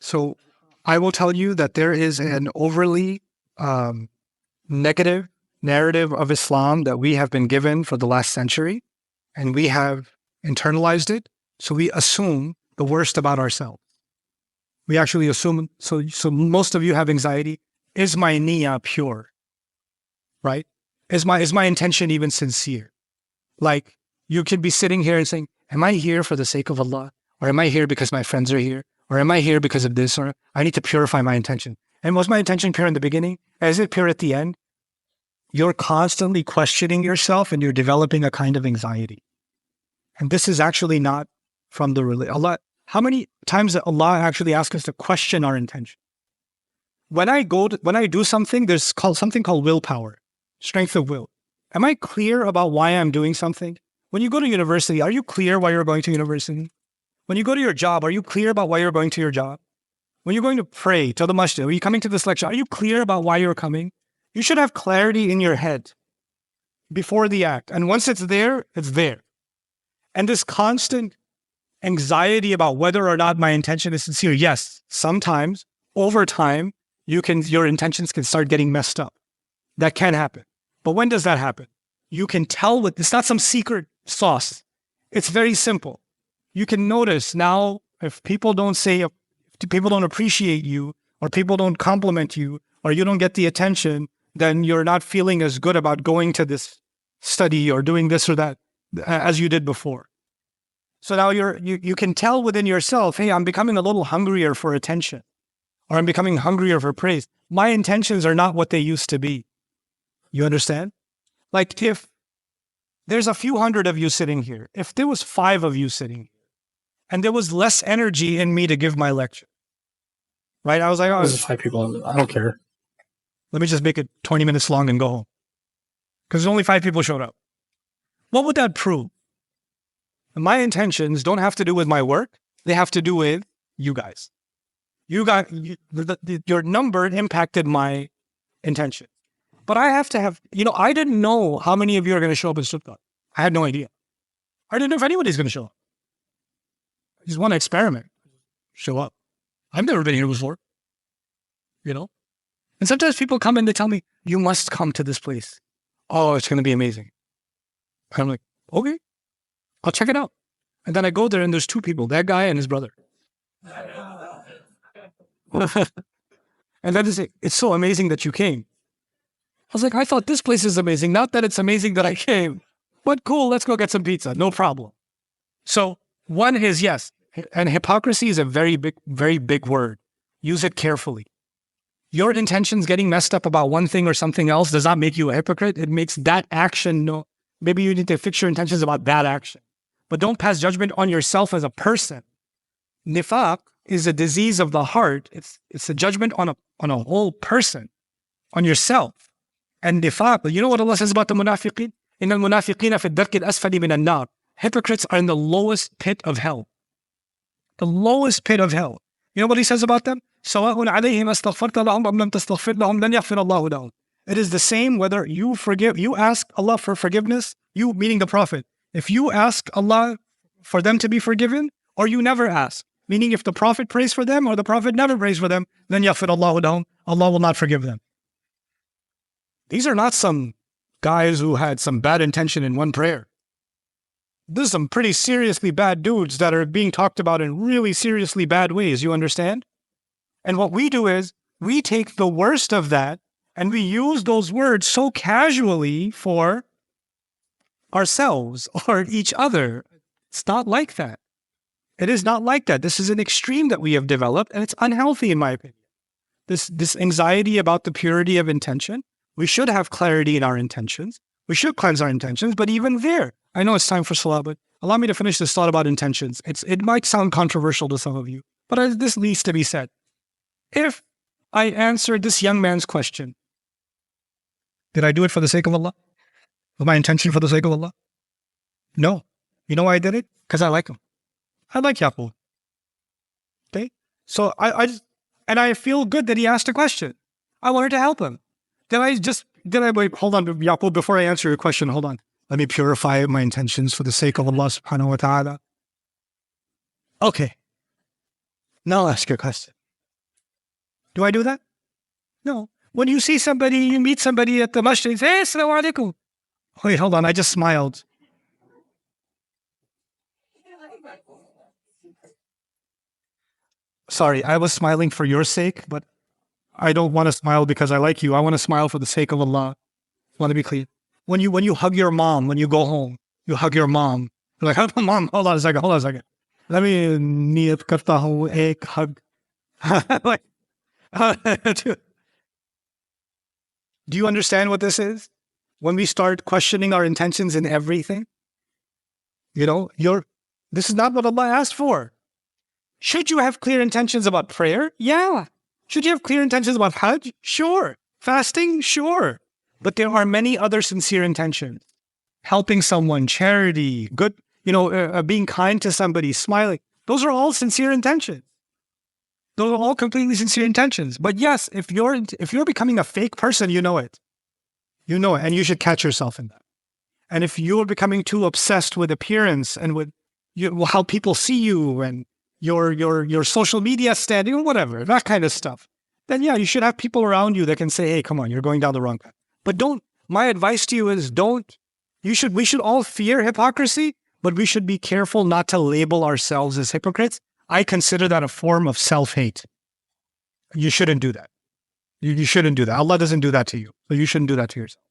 So I will tell you that there is an overly negative narrative of Islam that we have been given for the last century, and we have internalized it. So we assume the worst about ourselves. We actually assume, so most of you have anxiety. Is my niyyah pure? Right? Is my intention even sincere? Like, you could be sitting here and saying, am I here for the sake of Allah? Or am I here because my friends are here? Or am I here because of this? Or I need to purify my intention. And was my intention pure in the beginning? Is it pure at the end? You're constantly questioning yourself and you're developing a kind of anxiety. And this is actually not from the religion. Allah, how many times does Allah actually asks us to question our intention? When I do something, there's something called willpower, strength of will. Am I clear about why I'm doing something? When you go to university, are you clear why you're going to university? When you go to your job, are you clear about why you're going to your job? When you're going to pray to the masjid, are you coming to this lecture? Are you clear about why you're coming? You should have clarity in your head before the act. And once it's there, it's there. And this constant anxiety about whether or not my intention is sincere, yes, sometimes over time, your intentions can start getting messed up. That can happen. But when does that happen? You can tell it's not some secret sauce. It's very simple. You can notice now if people don't appreciate you, or people don't compliment you, or you don't get the attention, then you're not feeling as good about going to this study or doing this or that as you did before. So now you can tell within yourself, hey, I'm becoming a little hungrier for attention, or I'm becoming hungrier for praise. My intentions are not what they used to be. You understand? Like, if there's a few hundred of you sitting here, if there was 5 of you sitting here, and there was less energy in me to give my lecture, right? I was like, oh, there's 5 people. I don't care. Let me just make it 20 minutes long and go home. Because only 5 people showed up. What would that prove? My intentions don't have to do with my work. They have to do with you guys. Your number impacted my intention. But I have to have, I didn't know how many of you are going to show up in Stuttgart. I had no idea. I didn't know if anybody's going to show up. I just want to experiment. Show up. I've never been here before. And sometimes people come and they tell me, you must come to this place. Oh, it's going to be amazing. And I'm like, okay, I'll check it out. And then I go there and there's 2 people, that guy and his brother. And then they say, it's so amazing that you came. I was like, I thought this place is amazing. Not that it's amazing that I came, but cool, let's go get some pizza. No problem. So one is, yes, and hypocrisy is a very big word. Use it carefully. Your intentions getting messed up about one thing or something else does not make you a hypocrite. It makes that action, maybe you need to fix your intentions about that action. But don't pass judgment on yourself as a person. Nifaq is a disease of the heart. It's a judgment on a whole person, on yourself. And nifaq, you know what Allah says about the munafiqeen? إِنَّ الْمُنَافِقِينَ فِي الدَّرْكِ الْأَسْفَلِ مِنَ النَّارِ. Hypocrites are in the lowest pit of hell. The lowest pit of hell. You know what he says about them? سَوَاءٌ عَلَيْهِمْ أَسْتَغْفَرْتَ لَهُمْ أَمْ لَمْ تَسْتَغْفِرْ لَهُمْ لَنْ يَغْفِرَ اللَّهُ لَهُمْ. It is the same whether you ask Allah for forgiveness, you meaning the Prophet. If you ask Allah for them to be forgiven, or you never ask, meaning if the Prophet prays for them or the Prophet never prays for them, then يَغْفِرَ اللَّهُ لَهُمْ. Allah will not forgive them. These are not some guys who had some bad intention in one prayer. This is some pretty seriously bad dudes that are being talked about in really seriously bad ways, you understand? And what we do is, we take the worst of that and we use those words so casually for ourselves or each other. It's not like that. It is not like that. This is an extreme that we have developed, and it's unhealthy in my opinion. This anxiety about the purity of intention. We should have clarity in our intentions. We should cleanse our intentions, but even there, I know it's time for Salah, but allow me to finish this thought about intentions. It might sound controversial to some of you, but this needs to be said. If I answered this young man's question, did I do it for the sake of Allah? Was my intention for the sake of Allah? No. You know why I did it? Because I like him. I like Yaqub. Okay? So I feel good that he asked a question. I wanted to help him. Wait, hold on, Yaqub, before I answer your question, hold on. Let me purify my intentions for the sake of Allah subhanahu wa ta'ala. Okay. Now I'll ask your question. Do I do that? No. When you see somebody, you meet somebody at the masjid, you say, hey, assalamu alaikum. Wait, hold on, I just smiled. Sorry, I was smiling for your sake, but I don't want to smile because I like you. I want to smile for the sake of Allah. I want to be clear. When you hug your mom, when you go home, you hug your mom. You're like, mom, hold on a second. Let me niyat karta hu ek hug. Like, do you understand what this is? When we start questioning our intentions in everything, this is not what Allah asked for. Should you have clear intentions about prayer? Yeah. Should you have clear intentions about Hajj? Sure. Fasting? Sure. But there are many other sincere intentions. Helping someone, charity, good, being kind to somebody, smiling. Those are all sincere intentions. Those are all completely sincere intentions. But yes, if you're becoming a fake person, you know it. You know it, and you should catch yourself in that. And if you're becoming too obsessed with appearance and with how people see you and your social media standing or whatever, that kind of stuff, then yeah, you should have people around you that can say, hey, come on, you're going down the wrong path. But my advice to you is we should all fear hypocrisy, but we should be careful not to label ourselves as hypocrites. I consider that a form of self-hate. You shouldn't do that. You shouldn't do that. Allah doesn't do that to you. So you shouldn't do that to yourself.